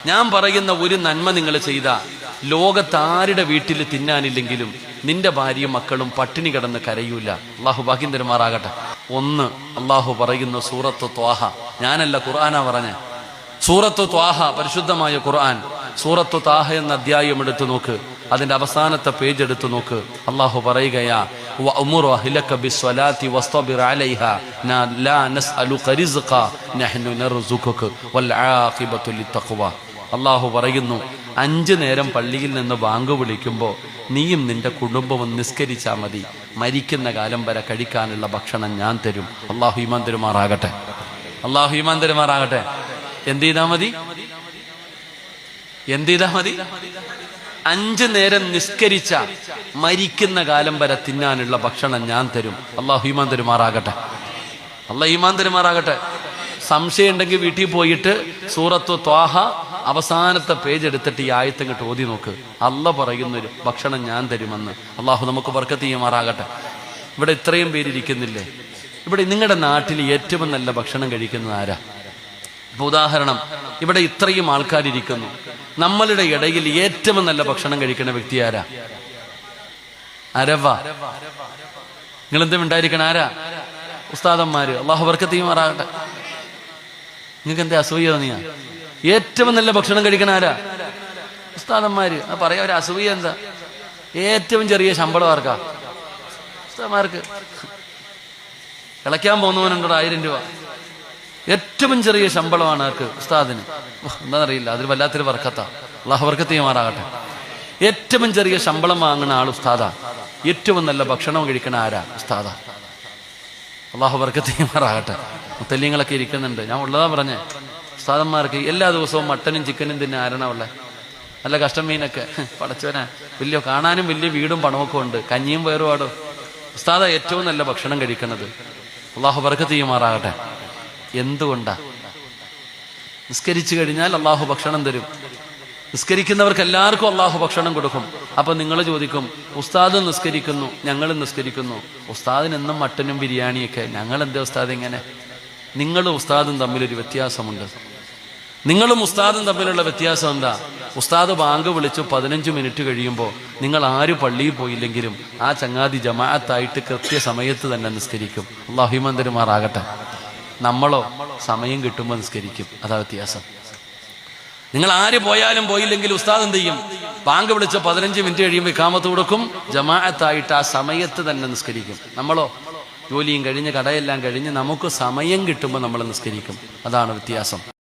ഞാൻ പറയുന്ന ഒരു നന്മ നിങ്ങൾ ചെയ്ത ലോകത്താരുടെ വീട്ടിൽ തിന്നാനില്ലെങ്കിലും നിന്റെ ഭാര്യയും മക്കളും പട്ടിണി കിടന്ന് കരയൂല. അള്ളാഹു ഭാഗ്യം തരുമാറാകട്ടെ. ഒന്ന്, അള്ളാഹു പറയുന്ന സൂറത്ത് ത്വാഹ, ഞാനല്ല ഖുർആനാ പറഞ്ഞേ, സൂറത്ത് ത്വാഹ, പരിശുദ്ധമായ ഖുർആൻ. സൂറത്ത് ത്വാഹ എന്ന അധ്യായം എടുത്തു നോക്ക്, അതിന്റെ അവസാനത്തെ പേജ് എടുത്തു നോക്ക്. അള്ളാഹു പറയുകയാ, വഅ്മുർ അഹ്ലക ബിസ്സലാത്തി വസ്തബിർ അലൈഹാ ലാ നസ്അലുക റിസ്ഖ നഹ്നു നർസുഖുക വൽ ആഖിബത്തു ലിത്തഖ്വ. അള്ളാഹു പറയുന്നു, 5 നേരം പള്ളിയിൽ നിന്ന് ബാങ്ക് വിളിക്കുമ്പോൾ നീയും നിന്റെ കുടുംബവും നിസ്കരിച്ചാൽ മതി, മരിക്കുന്ന കാലം വരെ കഴിക്കാനുള്ള ഭക്ഷണം ഞാൻ തരും. അള്ളാഹു ഈമാൻ തരുമാറാകട്ടെ, അള്ളാഹു ഈമാൻ തരുമാറാകട്ടെ. എന്ത് ചെയ്താ മതി? 5 നേരം നിസ്കരിച്ച മരിക്കുന്ന കാലം വരെ തിന്നാനുള്ള ഭക്ഷണം ഞാൻ തരും. അള്ളാഹു ഈമാൻ തരുമാറാകട്ടെ, അള്ളാഹു ഈമാൻ തരുമാറാകട്ടെ. സംശയം ഉണ്ടെങ്കിൽ വീട്ടിൽ പോയിട്ട് സൂറത്ത് ത്വാഹ അവസാനത്തെ പേജ് എടുത്തിട്ട് ഈ ആയത്ത് ഇങ്ങോട്ട് ഓതി നോക്ക്. അള്ളാഹ് പറയുന്നൊരു ഭക്ഷണം ഞാൻ തരുമെന്ന്. അള്ളാഹു നമുക്ക് ബർക്കത്ത് ചെയ്യുമാറാകട്ടെ. ഇവിടെ ഇത്രയും പേരിയ്ക്കുന്നില്ലേ? ഇവിടെ നിങ്ങളുടെ നാട്ടിൽ ഏറ്റവും നല്ല ഭക്ഷണം കഴിക്കുന്നത് ആരാ? ഇപ്പൊ ഉദാഹരണം, ഇവിടെ ഇത്രയും ആൾക്കാരിയ്ക്കുന്നു, നമ്മളുടെ ഇടയിൽ ഏറ്റവും നല്ല ഭക്ഷണം കഴിക്കുന്ന വ്യക്തി ആരാ? ആരവാ? നിങ്ങളെന്തും ഉണ്ടായിരിക്കണം? ആരാ? ഉസ്താദന്മാര്. അള്ളാഹു ബർക്കത്ത് ചെയ്യുമാറാകട്ടെ. നിങ്ങൾക്ക് എന്താ അസൂയ തോന്നിയാ? ഏറ്റവും നല്ല ഭക്ഷണം കഴിക്കണ ആരാ? ഉസ്താദന്മാര്. പറയാ ഒരു അസൂയ എന്താ? ഏറ്റവും ചെറിയ ശമ്പളം ആർക്കാ? ഉസ്താദന്മാർക്ക്. കിളയ്ക്കാൻ പോകുന്നവനുണ്ടോ 1000 രൂപ? ഏറ്റവും ചെറിയ ശമ്പളമാണ് ആർക്ക്? ഉസ്താദിന്. എന്താണെന്നറിയില്ല, അതൊരു വല്ലാത്തൊരു വർക്കത്താ. അള്ളാഹു ബർക്കത്ത് ചെയ്യുമാറാകട്ടെ. ഏറ്റവും ചെറിയ ശമ്പളം വാങ്ങുന്ന ആൾ ഉസ്താദാ. ഏറ്റവും നല്ല ഭക്ഷണം കഴിക്കണ ആരാ? ഉസ്താദാ. അള്ളാഹു ബർക്കത്ത് ചെയ്യുമാറാകട്ടെ. മുത്തല്ലിങ്ങളൊക്കെ ഇരിക്കുന്നുണ്ട്, ഞാൻ ഉള്ളതാ പറഞ്ഞേ. ഉസ്താദന്മാർക്ക് എല്ലാ ദിവസവും മട്ടനും ചിക്കനും തിന്നെ ആരണമുള്ള നല്ല കഷ്ടം മീനൊക്കെ പടച്ചവനാ. വലിയ കാണാനും വലിയ വീടും പണമൊക്കെ ഉണ്ട്, കഞ്ഞിയും വേറുപാടോ. ഉസ്താദ ഏറ്റവും നല്ല ഭക്ഷണം കഴിക്കുന്നത്. അള്ളാഹു ബർക്കത്ത് ചെയ്യുമാറാകട്ടെ. എന്തുകൊണ്ടാ? നിസ്കരിച്ചു കഴിഞ്ഞാൽ അള്ളാഹു ഭക്ഷണം തരും. നിസ്കരിക്കുന്നവർക്ക് എല്ലാവർക്കും അള്ളാഹു ഭക്ഷണം കൊടുക്കും. അപ്പൊ നിങ്ങൾ ചോദിക്കും, ഉസ്താദ് നിസ്കരിക്കുന്നു, ഞങ്ങളും നിസ്കരിക്കുന്നു, ഉസ്താദിന് എന്നും മട്ടനും ബിരിയാണിയൊക്കെ, ഞങ്ങൾ എന്താ ഉസ്താദ് ഇങ്ങനെ? നിങ്ങളും ഉസ്താദും തമ്മിലൊരു വ്യത്യാസമുണ്ട്. നിങ്ങളും ഉസ്താദും തമ്മിലുള്ള വ്യത്യാസം എന്താ? ഉസ്താദ് ബാങ്ക് വിളിച്ചു 15 മിനിറ്റ് കഴിയുമ്പോൾ നിങ്ങൾ ആര് പള്ളിയിൽ പോയില്ലെങ്കിലും ആ ചങ്ങാതി ജമാഅത്തായിട്ട് കൃത്യസമയത്ത് തന്നെ നിസ്കരിക്കും. അല്ലാഹു ഈമാൻ തരുമാറാകട്ടെ. നമ്മളോ സമയം കിട്ടുമ്പോൾ നിസ്കരിക്കും. അതാ വ്യത്യാസം. നിങ്ങൾ ആര് പോയാലും പോയില്ലെങ്കിൽ ഉസ്താദ് എന്ത് ചെയ്യും? ബാങ്ക് വിളിച്ച 15 മിനിറ്റ് കഴിയുമ്പോൾ ഇഖാമത്ത് കൊടുക്കും, ജമാഅത്തായിട്ട് ആ സമയത്ത് തന്നെ നിസ്കരിക്കും. നമ്മളോ ജോലിയും കഴിഞ്ഞ് കടയെല്ലാം കഴിഞ്ഞ് നമുക്ക് സമയം കിട്ടുമ്പോൾ നമ്മൾ നിസ്കരിക്കും. അതാണ് വ്യത്യാസം.